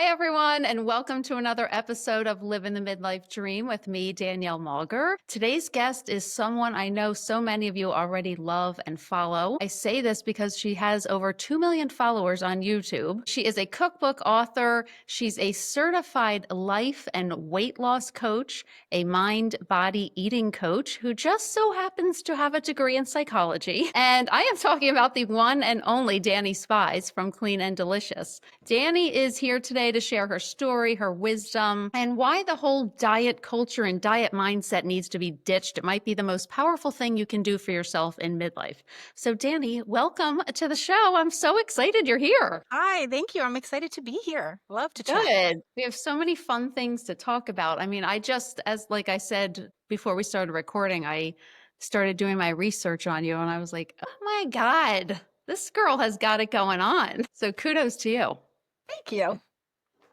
Hi, everyone, and welcome to another episode of Living the Midlife Dream with me, Danielle Mauger. Today's guest is someone I know so many of you already love and follow. I say this because she has over 2 million followers on YouTube. She is a cookbook author. She's a certified life and weight loss coach, a mind body eating coach who just so happens to have a degree in psychology. And I am talking about the one and only Dani Spies from Clean and Delicious. Dani is here today to share her story, her wisdom, and why the whole diet culture and diet mindset needs to be ditched. It might be the most powerful thing you can do for yourself in midlife. So, Dani, welcome to the show. I'm so excited you're here. Hi, thank you. I'm excited to be here. Love to chat. Good. We have so many fun things to talk about. I mean, I just, as like I said before we started recording, I started doing my research on you and I was like, oh my God, this girl has got it going on. So kudos to you. Thank you.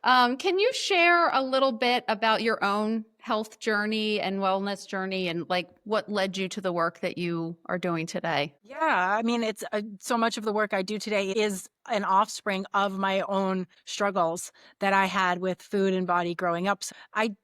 Can you share a little bit about your own health journey and wellness journey and like what led you to the work that you are doing today? Yeah, I mean, it's so much of the work I do today is an offspring of my own struggles that I had with food and body growing up. So I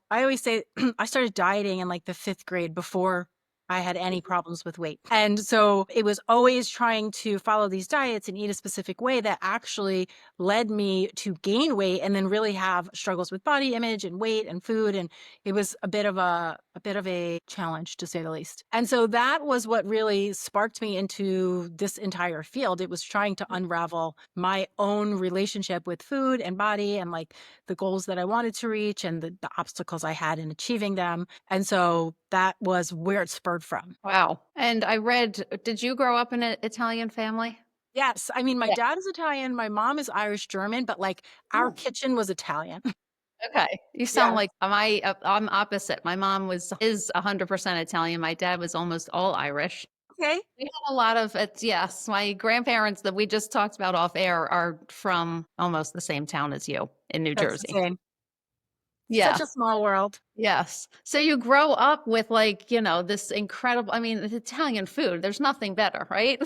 always say I started dieting in like the fifth grade before I had any problems with weight. And so it was always trying to follow these diets and eat a specific way that actually led me to gain weight and then really have struggles with body image and weight and food. And it was a bit of a challenge, to say the least. And so that was what really sparked me into this entire field. It was trying to unravel my own relationship with food and body and like the goals that I wanted to reach and the obstacles I had in achieving them. And so that was where it spurred from. Wow. And I read, did you grow up in an Italian family? Yes. I mean, my Yeah. dad is Italian, my mom is Irish German, but like our Oh, kitchen was Italian. okay. You sound Yeah. like I'm opposite. My mom is 100% Italian. My dad was almost all Irish. Okay. We had a lot of it. Yes, my grandparents that we just talked about off air are from almost the same town as you in New That's Jersey. insane. Such Yeah. a small world. Yes. So you grow up with like, this incredible, I mean, the Italian food, there's nothing better, right?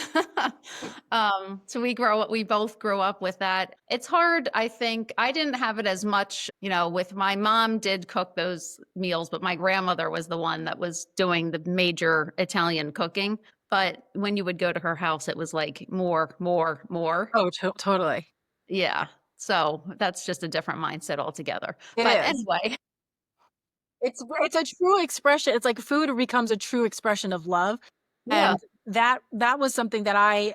So we both grew up with that. It's hard, I think. I didn't have it as much, with my mom did cook those meals, but my grandmother was the one that was doing the major Italian cooking. But when you would go to her house, it was like more, more, more. Oh, totally. Yeah. So that's just a different mindset altogether. It But is. anyway, It's a true expression. It's like food becomes a true expression of love. yeah. And that was something that I,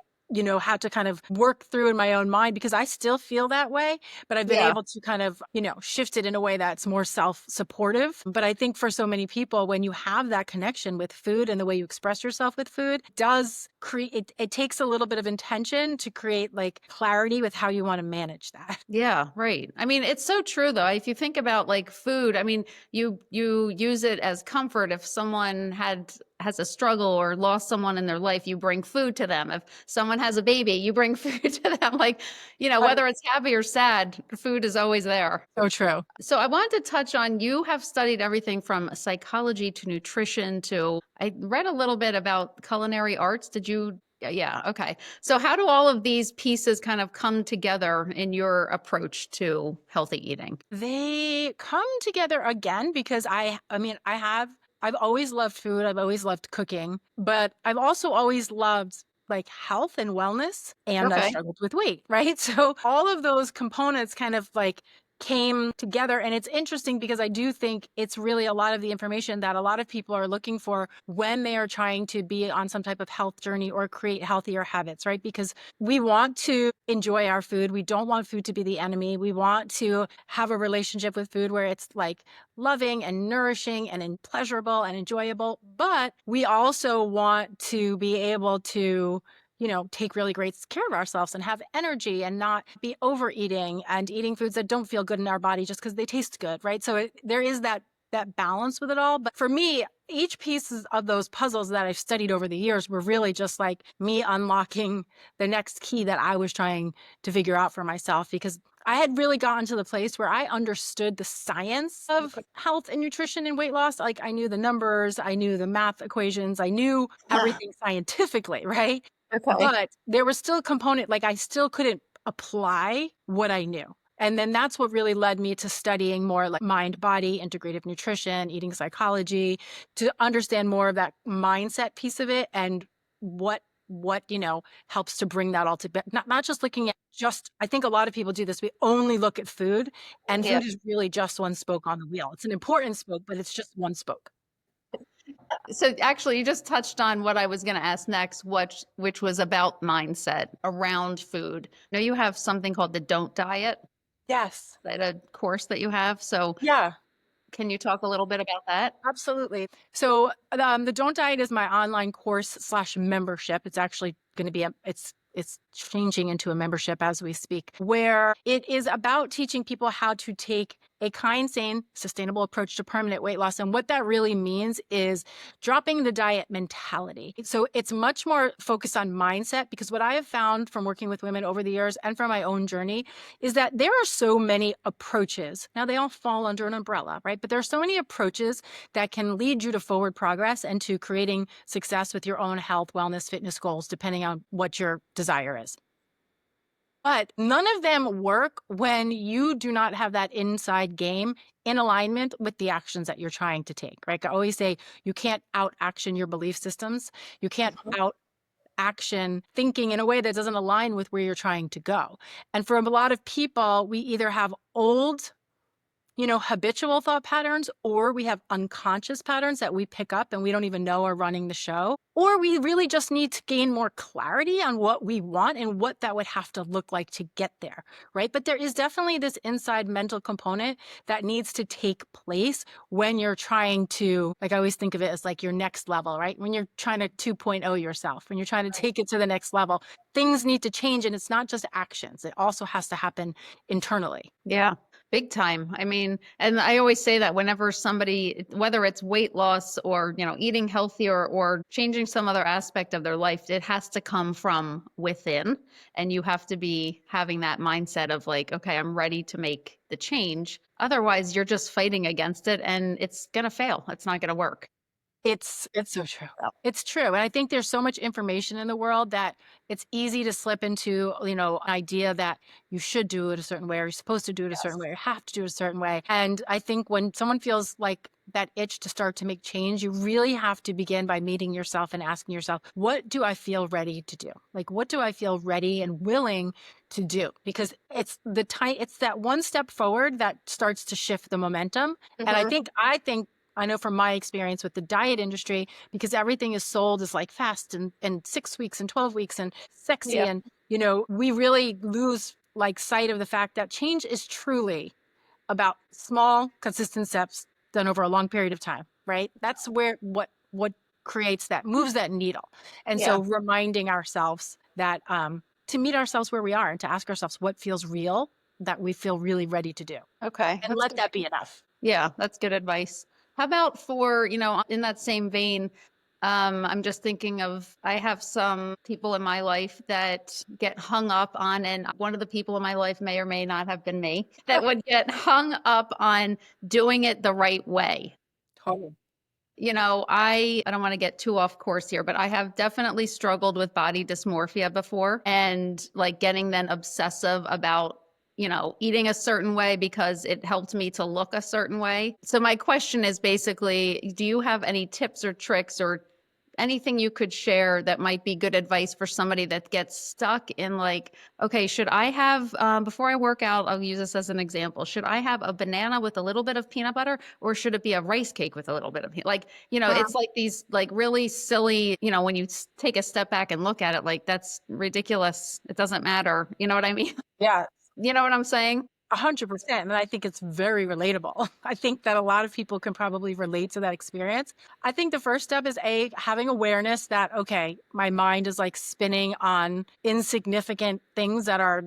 had to kind of work through in my own mind because I still feel that way, but I've been Yeah. able to kind of, shift it in a way that's more self-supportive. But I think for so many people, when you have that connection with food and the way you express yourself with food, it does create it takes a little bit of intention to create like clarity with how you want to manage that. Yeah, right. I mean, it's so true though. If you think about like food, I mean, you use it as comfort. If someone has a struggle or lost someone in their life, you bring food to them. If someone has a baby, you bring food to them. Like, Right. whether it's happy or sad, food is always there. So true. So I wanted to touch on you have studied everything from psychology to nutrition to I read a little bit about culinary arts. Did you? Yeah, okay. So how do all of these pieces kind of come together in your approach to healthy eating? They come together again because I mean, I've always loved food, I've always loved cooking, but I've also always loved like health and wellness and I've Okay. struggled with weight, right? So all of those components kind of like came together and it's interesting because I do think it's really a lot of the information that a lot of people are looking for when they are trying to be on some type of health journey or create healthier habits, right? Because we want to enjoy our food. We don't want food to be the enemy. We want to have a relationship with food where it's like loving and nourishing and pleasurable and enjoyable. But we also want to be able to take really great care of ourselves and have energy and not be overeating and eating foods that don't feel good in our body just because they taste good, right? So there is that balance with it all. But for me, each piece of those puzzles that I've studied over the years were really just like me unlocking the next key that I was trying to figure out for myself because I had really gotten to the place where I understood the science of health and nutrition and weight loss. Like I knew the numbers, I knew the math equations, I knew everything scientifically, right? Okay. But there was still a component, like I still couldn't apply what I knew. And then that's what really led me to studying more like mind body, integrative nutrition, eating psychology, to understand more of that mindset piece of it and what helps to bring that all to not just looking at just I think a lot of people do this. We only look at food, and Yeah. food is really just one spoke on the wheel. It's an important spoke, but it's just one spoke. So actually, you just touched on what I was going to ask next, which was about mindset around food. Now you have something called the Don't Diet, Yes. that a course that you have. So Yeah. can you talk a little bit about that? Absolutely. So, the Don't Diet is my online course slash membership. It's actually going to be it's changing into a membership as we speak, where it is about teaching people how to take a kind, sane, sustainable approach to permanent weight loss. And what that really means is dropping the diet mentality. So it's much more focused on mindset, because what I have found from working with women over the years and from my own journey is that there are so many approaches. Now, they all fall under an umbrella, right? But there are so many approaches that can lead you to forward progress and to creating success with your own health, wellness, fitness goals, depending on what your desire is. But none of them work when you do not have that inside game in alignment with the actions that you're trying to take, right? I always say you can't out action your belief systems. You can't Mhm. out action thinking in a way that doesn't align with where you're trying to go. And for a lot of people, we either have old habitual thought patterns, or we have unconscious patterns that we pick up and we don't even know are running the show. Or we really just need to gain more clarity on what we want and what that would have to look like to get there, right? But there is definitely this inside mental component that needs to take place when you're trying to, like I always think of it as like your next level, right? When you're trying to 2.0 yourself, when you're trying to take it to the next level, things need to change. And it's not just actions, it also has to happen internally. Yeah, big time. I mean, and I always say that whenever somebody, whether it's weight loss or, eating healthier or changing some other aspect of their life, it has to come from within. And you have to be having that mindset of like, okay, I'm ready to make the change. Otherwise, you're just fighting against it and it's going to fail. It's not going to work. It's so true. So, It's true, and I think there's so much information in the world that it's easy to slip into, an idea that you should do it a certain way, or you're supposed to do it a certain yes. way, or have to do it a certain way. And I think when someone feels like that itch to start to make change, you really have to begin by meeting yourself and asking yourself, what do I feel ready to do? Like, what do I feel ready and willing to do? Because it's that one step forward that starts to shift the momentum. And I Hmm. think, I think I know from my experience with the diet industry, because everything is sold as like fast and 6 weeks and 12 weeks and sexy. Yep. And, we really lose like sight of the fact that change is truly about small, consistent steps done over a long period of time, right? That's where what creates that, moves that needle. And Yeah. so reminding ourselves that to meet ourselves where we are and to ask ourselves what feels real, that we feel really ready to do. Okay. And That's let good. that be enough. Yeah, that's good advice. How about for, in that same vein, I'm just thinking of, I have some people in my life that get hung up on, and one of the people in my life may or may not have been me, that would get hung up on doing it the right way. Totally. I don't want to get too off course here, but I have definitely struggled with body dysmorphia before and like getting then obsessive about, eating a certain way because it helped me to look a certain way. So my question is basically, do you have any tips or tricks or anything you could share that might be good advice for somebody that gets stuck in like, okay, should I have, before I work out, I'll use this as an example. Should I have a banana with a little bit of peanut butter or should it be a rice cake with a little bit of like, it's like these like really silly, when you take a step back and look at it, like that's ridiculous. It doesn't matter. You know what I mean? Yeah. You know what I'm saying? 100%. And I think it's very relatable. I think that a lot of people can probably relate to that experience. I think the first step is having awareness that, okay, my mind is like spinning on insignificant things that are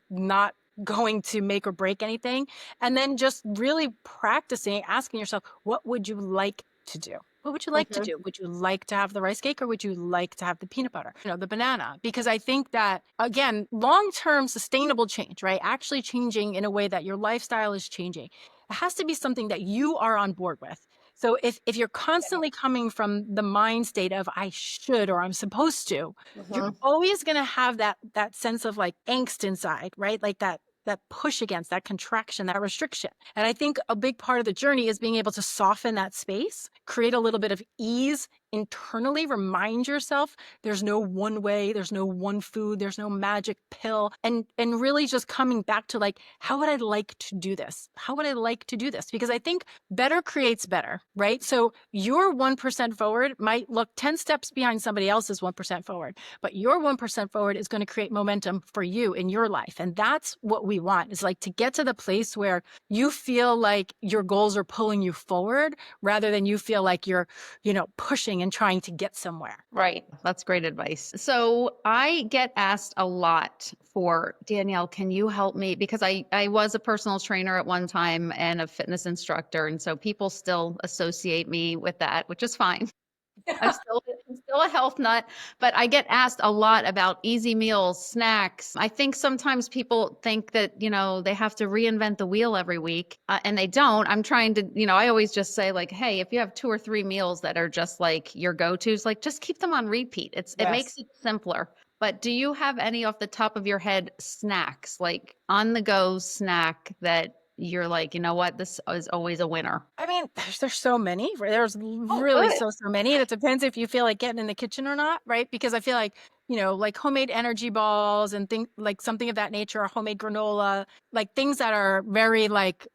not going to make or break anything. And then just really practicing, asking yourself, what would you like to do? What would you like to Hmm. do? Would you like to have the rice cake, or would you like to have the peanut butter, the banana? Because I think that, again, long-term sustainable change, right? Actually changing in a way that your lifestyle is changing. It has to be something that you are on board with. So if you're constantly coming from the mind state of I should or I'm supposed to, you're Hmm. always going to have that sense of like angst inside, right? Like that that push against, that contraction, that restriction. And I think a big part of the journey is being able to soften that space, create a little bit of ease internally, remind yourself there's no one way, there's no one food, there's no magic pill, and really just coming back to like, how would I like to do this? How would I like to do this? Because I think better creates better, right? So your 1% forward might look 10 steps behind somebody else's 1% forward, but your 1% forward is going to create momentum for you in your life. And that's what we want, is like to get to the place where you feel like your goals are pulling you forward rather than you feel like you're, pushing and trying to get somewhere. Right. That's great advice. So I get asked a lot for, Danielle, can you help me? Because I was a personal trainer at one time and a fitness instructor. And so people still associate me with that, which is fine. I'm still a health nut, but I get asked a lot about easy meals, snacks. I think sometimes people think that, they have to reinvent the wheel every week, and they don't. I'm trying to, I always just say like, hey, if you have 2 or 3 meals that are just like your go-tos, like just keep them on repeat. It makes Yes. it simpler. But do you have any off the top of your head snacks, like on the go snack that you're like, you know what, this is always a winner? I mean, there's so many. There's Oh, really good. so many. It depends if you feel like getting in the kitchen or not, right? Because I feel like, like homemade energy balls and things like something of that nature, or homemade granola, like things that are very like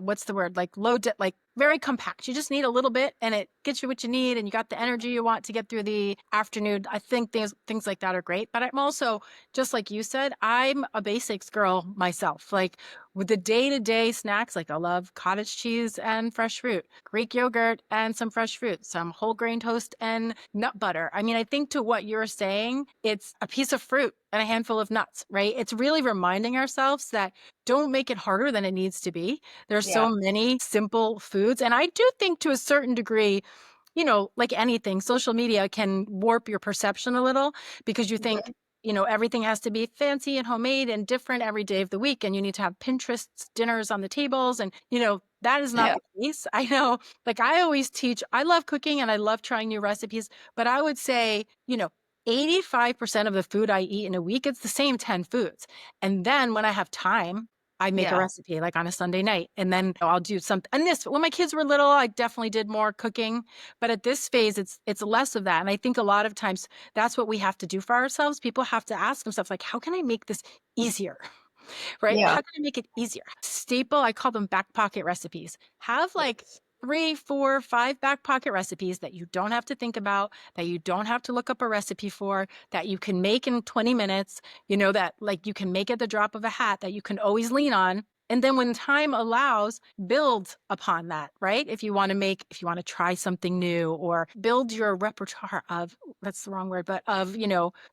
what's the word? Like like very compact. You just need a little bit and it gets you what you need and you got the energy you want to get through the afternoon. I think things like that are great. But I'm also, just like you said, I'm a basics girl myself. Like with the day-to-day snacks, like I love cottage cheese and fresh fruit, Greek yogurt and some fresh fruit, some whole grain toast and nut butter. I mean, I think to what you're saying, it's a piece of fruit and a handful of nuts, right? It's really reminding ourselves that don't make it harder than it needs to be. There's Yeah. so many simple foods. And I do think to a certain degree, like anything, social media can warp your perception a little because you think, Mhm. everything has to be fancy and homemade and different every day of the week. And you need to have Pinterest dinners on the tables. And, that is not Yeah. the case. I know, like I always teach, I love cooking and I love trying new recipes, but I would say, 85% of the food I eat in a week, it's the same 10 foods. And then when I have time, I make a Yeah. recipe like on a Sunday night and then I'll do something. And when my kids were little, I definitely did more cooking. But at this phase, it's less of that. And I think a lot of times that's what we have to do for ourselves. People have to ask themselves, like, how can I make this easier? Right? Yeah. How can I make it easier? Staple, I call them back pocket recipes. Have like Yes. 3, 4, 5 back pocket recipes that you don't have to think about, that you don't have to look up a recipe for, that you can make in 20 minutes, that like you can make at the drop of a hat, that you can always lean on. And then when time allows, build upon that, right? If you want to try something new or build your repertoire of, that's the wrong word, but of,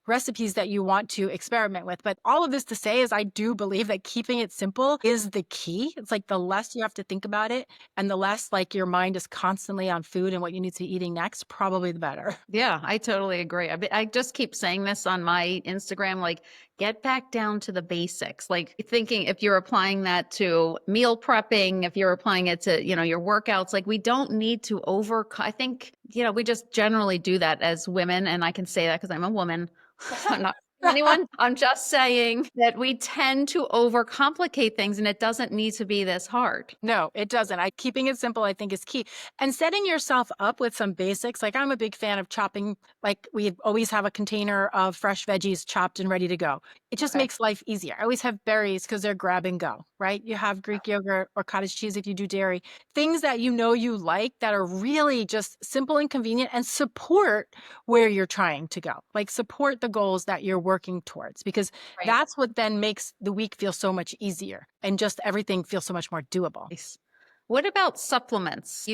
recipes that you want to experiment with. But all of this to say is I do believe that keeping it simple is the key. It's like the less you have to think about it and the less like your mind is constantly on food and what you need to be eating next, probably the better. Yeah, I totally agree. I just keep saying this on my Instagram, like get back down to the basics. Like thinking if you're applying that to meal prepping, if you're applying it to, your workouts, like we don't need to I think, we just generally do that as women. And I can say that because I'm a woman. I'm not anyone. I'm just saying that we tend to overcomplicate things and it doesn't need to be this hard. No, it doesn't. Keeping it simple, I think, is key. And setting yourself up with some basics. Like I'm a big fan of chopping, like we always have a container of fresh veggies chopped and ready to go. It just Okay. makes life easier. I always have berries because they're grab and go, right? You have Greek yogurt or cottage cheese if you do dairy. Things that you like that are really just simple and convenient and support where you're trying to go. Like support the goals that you're working towards because Right. that's what then makes the week feel so much easier and just everything feels so much more doable. Nice. What about supplements?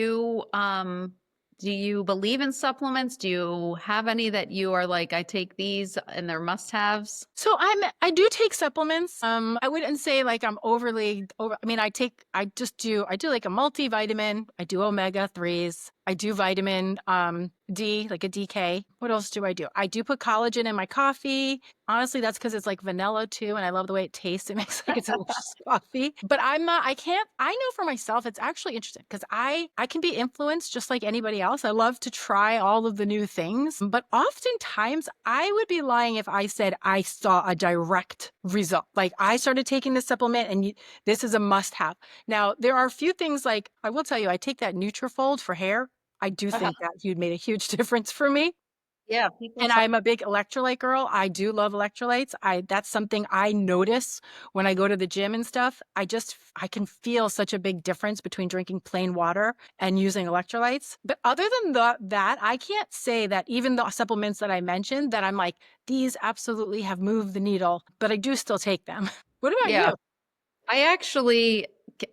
Do you believe in supplements? Do you have any that you are like, I take these and they're must-haves? So I do take supplements. I wouldn't say like I'm overly over. I mean, I do like a multivitamin. I do omega 3s. I do vitamin D, like a DK. What else do? I do put collagen in my coffee. Honestly, that's because it's like vanilla too, and I love the way it tastes. It makes like a delicious coffee. But I'm not, I can't, I know for myself, it's actually interesting because I can be influenced just like anybody else. I love to try all of the new things, but oftentimes I would be lying if I said I saw a direct result. Like I started taking this supplement and this is a must have. Now, there are a few things like, I will tell you, I take that Nutrafold for hair. I do Uh-huh. think that you'd made a huge difference for me. Yeah, people And talk. I'm a big electrolyte girl. I do love electrolytes. That's something I notice when I go to the gym and stuff. I can feel such a big difference between drinking plain water and using electrolytes. But other than that, I can't say that even the supplements that I mentioned that I'm like, these absolutely have moved the needle, but I do still take them. What about Yeah. you?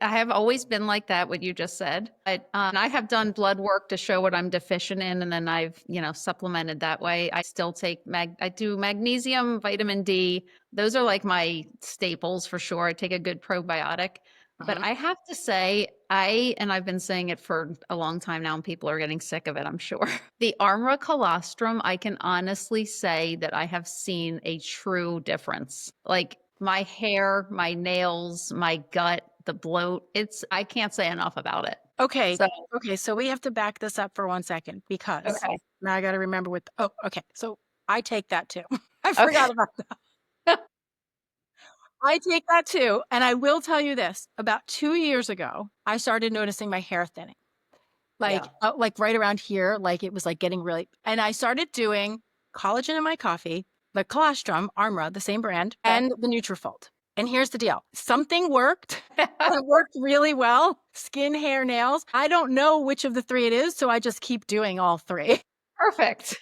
I have always been like that, what you just said. I have done blood work to show what I'm deficient in, and then I've, supplemented that way. I still take I do magnesium, vitamin D. Those are like my staples for sure. I take a good probiotic. But Uh-huh. I have to say, and I've been saying it for a long time now, and people are getting sick of it, I'm sure. The Armra colostrum, I can honestly say that I have seen a true difference. Like my hair, my nails, my gut, the bloat. I can't say enough about it. Okay. So, Okay. So we have to back this up for 1 second because okay. now I got to remember oh, okay. So I take that too. I Okay. forgot about that. I take that too. And I will tell you this, about 2 years ago, I started noticing my hair thinning, Yeah. like right around here, like it was like getting really, and I started doing collagen in my coffee, the colostrum, Armra, the same brand, Okay. and the Nutrafold. And here's the deal. Something worked. It worked really well. Skin, hair, nails. I don't know which of the three it is, so I just keep doing all three. Perfect.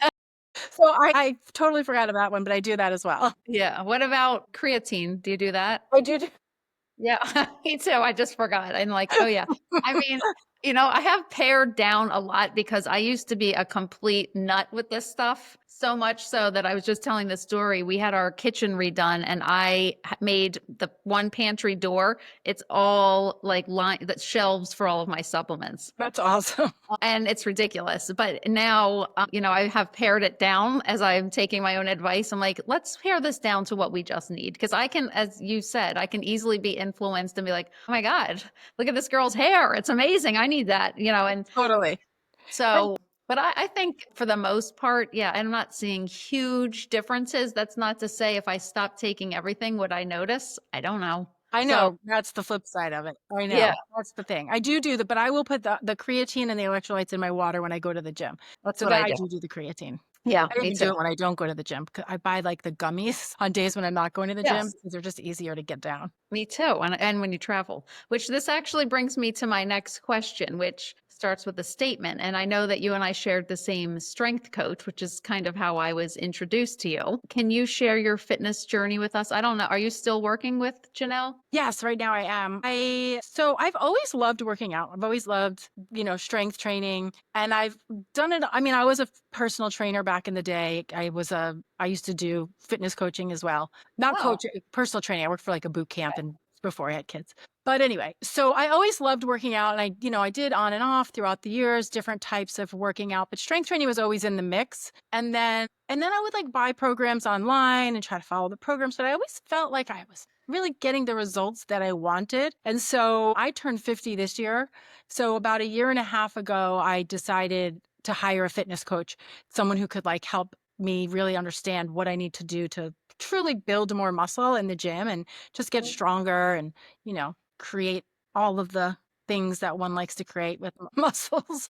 So I totally forgot about one, but I do that as well. Yeah. What about creatine? Do you do that? I do. Yeah, me too. I just forgot. I'm like, oh yeah. I mean, I have pared down a lot because I used to be a complete nut with this stuff. So much so that I was just telling the story. We had our kitchen redone and I made the one pantry door. It's all like that shelves for all of my supplements. That's awesome. And it's ridiculous. But now, I have pared it down as I'm taking my own advice. I'm like, let's pare this down to what we just need. Because I can, as you said, I can easily be influenced and be like, oh my God, look at this girl's hair. It's amazing. I need that, and Totally. And so, but I think for the most part, yeah, I'm not seeing huge differences. That's not to say if I stop taking everything, would I notice? I don't know. I So, know that's the flip side of it. I yeah, know that's the thing. I do but I will put the creatine and the electrolytes in my water when I go to the gym. that's So what that I I do. do the creatine. Yeah, I me even too. do it when I don't go to the gym. I buy like the gummies on days when I'm not going to the gym Yes. because they're just easier to get down. Me too. And when you travel, which this actually brings me to my next question, which starts with a statement. And I know that you and I shared the same strength coach, which is kind of how I was introduced to you. Can you share your fitness journey with us? I don't know. Are you still working with Janelle? Yes, right now I am. So I've always loved working out. I've always loved, strength training, and I've done it. I mean, I was a personal trainer back in the day. I used to do fitness coaching as well. Not Oh, coach, personal training. I worked for like a boot camp and before I had kids. But anyway, so I always loved working out and I did on and off throughout the years different types of working out, but strength training was always in the mix. And then I would like buy programs online and try to follow the programs, but I always felt like I was really getting the results that I wanted. And so I turned 50 this year. So about a year and a half ago, I decided to hire a fitness coach, someone who could like help me really understand what I need to do to truly build more muscle in the gym and just get stronger and, create all of the things that one likes to create with muscles.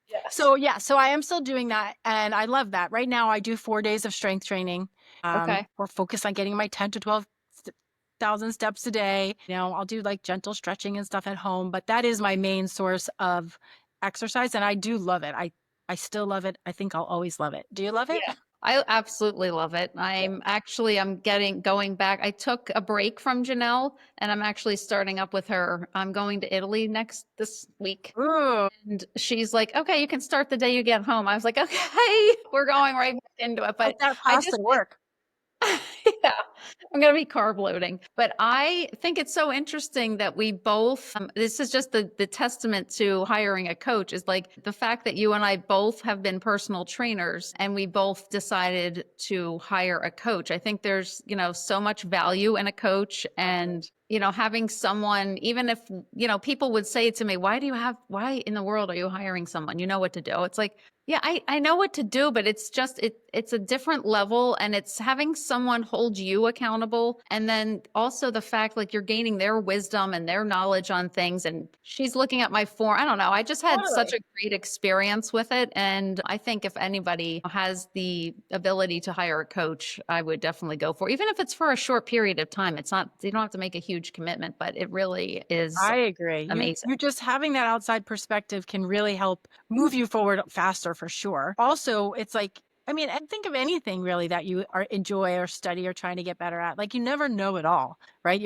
yes. So yeah, so I am still doing that and I love that. Right now I do 4 days of strength training. Okay. Or focus on getting my 10 to 12,000 steps a day. I'll do like gentle stretching and stuff at home, but that is my main source of exercise and I do love it. I still love it. I think I'll always love it. Do you love it? Yeah. I absolutely love it. I'm going back. I took a break from Janelle and I'm actually starting up with her. I'm going to Italy this week. Ooh, And she's like, okay, you can start the day you get home. I was like, okay, we're going right back into it. how's But that I pasta just, work? yeah. I'm going to be carb loading. But I think it's so interesting that we both, this is just the testament to hiring a coach is like the fact that you and I both have been personal trainers and we both decided to hire a coach. I think there's, so much value in a coach and having someone, even if, people would say to me, why in the world are you hiring someone? You know what to do. It's like, yeah, I know what to do, but it's a different level and it's having someone hold you accountable. And then also the fact like you're gaining their wisdom and their knowledge on things. And she's looking at my form. I don't know. I just had such Totally. a great experience with it. And I think if anybody has the ability to hire a coach, I would definitely go for it. Even if it's for a short period of time. It's not, you don't have to make a huge commitment, but it really is I agree. amazing. You just having that outside perspective can really help move you forward faster for sure. Also, it's like, I mean, and think of anything really that you are enjoy or study or trying to get better at. Like you never know it all, right?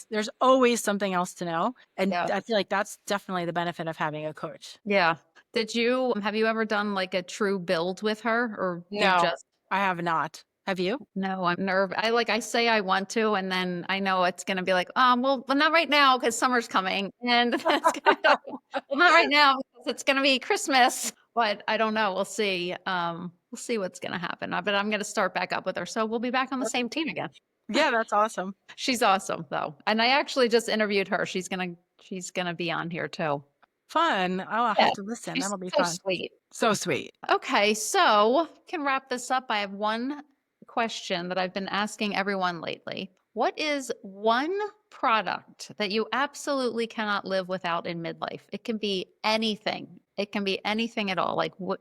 There's always something else to know. And Yeah. I feel like that's definitely the benefit of having a coach. Yeah. Have you ever done like a true build with her or you No, just, I have not. Have you? no, I'm nervous. I say I want to, and then I know it's going to be like, well, not right now because summer's coming. And that's going to go, well, not right now because it's going to be Christmas, but I don't know. We'll see. We'll see what's going to happen. But I'm going to start back up with her. So we'll be back on the same team again. Yeah, that's awesome. She's awesome though. And I actually just interviewed her. She's going to be on here too. Fun. Oh, I'll Yeah. have to listen. She's That'll be so fun. sweet. So sweet. Okay, so can wrap this up. I have one question that I've been asking everyone lately. What is one product that you absolutely cannot live without in midlife? It can be anything. It can be anything at all. Like what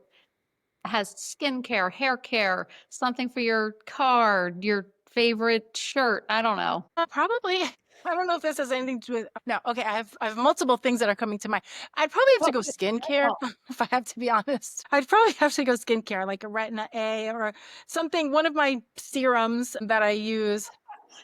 has skincare, hair care, something for your car, your favorite shirt. I don't know. Probably. I don't know if this has anything to do with. No, okay. I have multiple things that are coming to mind. I'd probably have to What go would it skincare smell? if I have to be honest. I'd probably have to go skincare, like a Retina A or something. One of my serums that I use.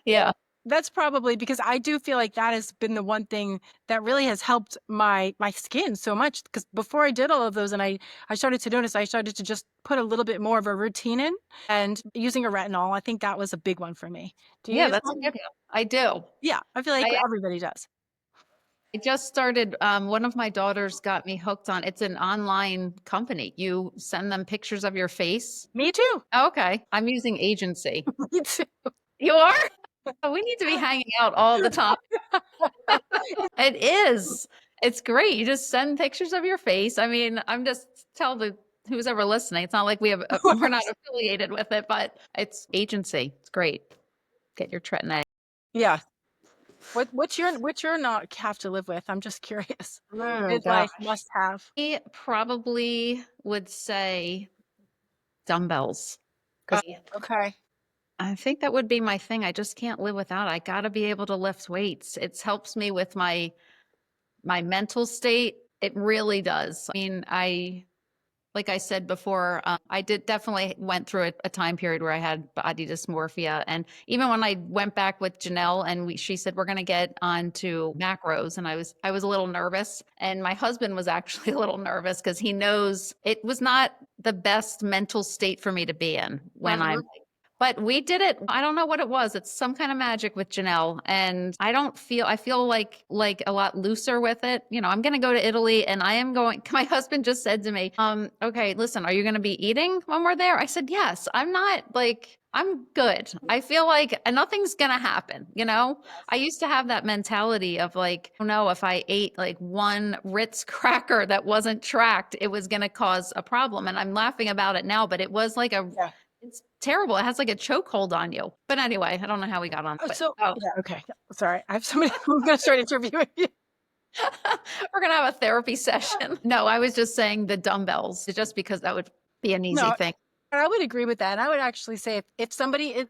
Yeah. That's probably because I do feel like that has been the one thing that really has helped my skin so much. Because before I did all of those, and I started to notice, I started to just put a little bit more of a routine in, and using a retinol. I think that was a big one for me. Do you Yeah, use that's a one? good one. I do. Yeah, I feel like I everybody does. I just started, one of my daughters got me hooked on, it's an online company. You send them pictures of your face. Me too. Oh, okay. I'm using agency. Me too. You are? Oh, we need to be hanging out all the time. It is. It's great. You just send pictures of your face. I mean, I'm just tell the who's ever listening. It's not like we're not affiliated with it, but it's agency. It's great. Get your Tretinoin. Yeah. What's your not have to live with? I'm just curious. Oh Midlife gosh. must have. I probably would say dumbbells. 'Cause Okay. I think that would be my thing. I just can't live without it. I got to be able to lift weights. It helps me with my mental state. It really does. I mean, like I said before, I did definitely went through a time period where I had body dysmorphia. And even when I went back with Janelle and she said, we're going to get onto macros. And I was a little nervous. And my husband was actually a little nervous because he knows it was not the best mental state for me to be in when Mhm. but we did it. I don't know what it was. It's some kind of magic with Janelle. And I feel like a lot looser with it. I'm going to go to Italy and I am going, my husband just said to me, okay, listen, are you going to be eating when we're there? I said, yes, I'm good. I feel like nothing's going to happen. I used to have that mentality of like, oh no, if I ate like one Ritz cracker that wasn't tracked, it was going to cause a problem. And I'm laughing about it now, but it was like Yeah. it's terrible. It has like a chokehold on you. But anyway, I don't know how we got on Oh, it. so Oh, yeah, okay. Sorry. I have somebody who's gonna start interviewing you. we're gonna have a therapy session. No, I was just saying the dumbbells, just because that would be an easy No, thing. I would agree with that. And I would actually say if somebody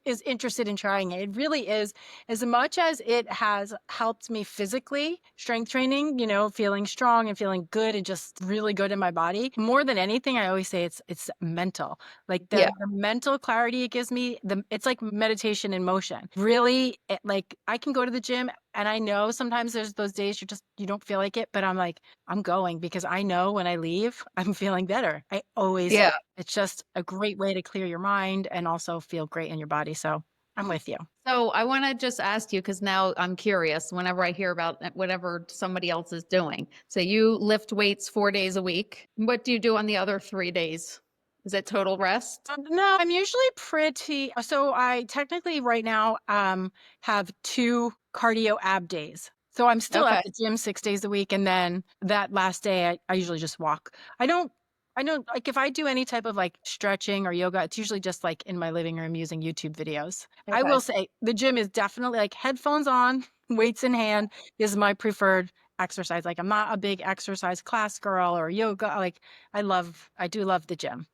is interested in trying it, it really is, as much as it has helped me physically, strength training, feeling strong and feeling good and just really good in my body. More than anything, I always say it's mental. Like Yeah. the mental clarity it gives me, it's like meditation in motion. Really, like I can go to the gym and I know sometimes there's those days you don't feel like it, but I'm like, I'm going because I know when I leave, I'm feeling better. I always Yeah. It's just a great way to clear your mind and also feel great in your body. So I'm with you. So I want to just ask you, because now I'm curious whenever I hear about whatever somebody else is doing. So you lift weights 4 days a week. What do you do on the other 3 days? Is it total rest? No, I'm usually pretty. So I technically right now have 2 cardio ab days. So I'm still at Okay. the gym 6 days a week, and then that last day I usually just walk. I don't like if I do any type of like stretching or yoga, it's usually just like in my living room using YouTube videos. I will Okay. say the gym is definitely like headphones on, weights in hand is my preferred exercise. Like I'm not a big exercise class girl or yoga. Like I do love the gym.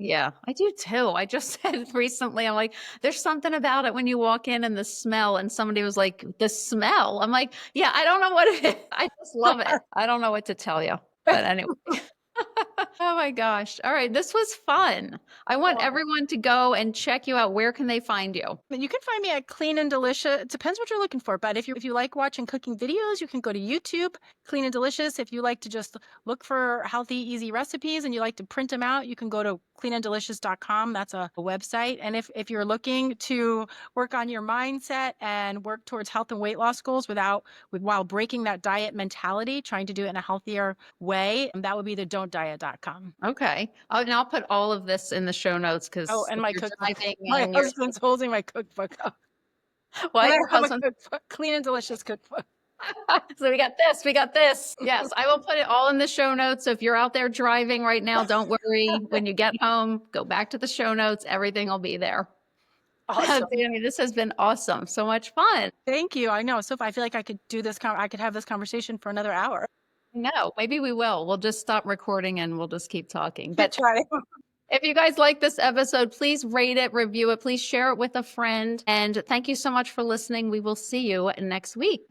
Yeah, I do too. I just said recently, I'm like, there's something about it when you walk in and the smell, and somebody was like, the smell. I'm like, yeah, I don't know what it is. I just love it. I don't know what to tell you. But anyway. Oh my gosh. All right. This was fun. I want everyone to go and check you out. Where can they find you? But you can find me at Clean and Delicious. It depends what you're looking for. But if you like watching cooking videos, you can go to YouTube, Clean and Delicious. If you like to just look for healthy, easy recipes and you like to print them out, you can go to cleananddelicious.com. That's a website. And if you're looking to work on your mindset and work towards health and weight loss goals while breaking that diet mentality, trying to do it in a healthier way, that would be the don'tdiet.com. Okay. Oh, and I'll put all of this in the show notes Oh, because and if my you're cookbook. driving My and you're husband's holding my cookbook up. And what? I Your have a husband? cookbook, Clean and Delicious cookbook. So we got this. We got this. Yes, I will put it all in the show notes. So if you're out there driving right now, don't worry. When you get home, go back to the show notes. Everything will be there. Awesome. Danny, this has been awesome. So much fun. Thank you. I know. So I feel like I could do this. I could have this conversation for another hour. No, maybe we will. We'll just stop recording and we'll just keep talking. Keep But trying. if you guys like this episode, please rate it, review it, please share it with a friend. And thank you so much for listening. We will see you next week.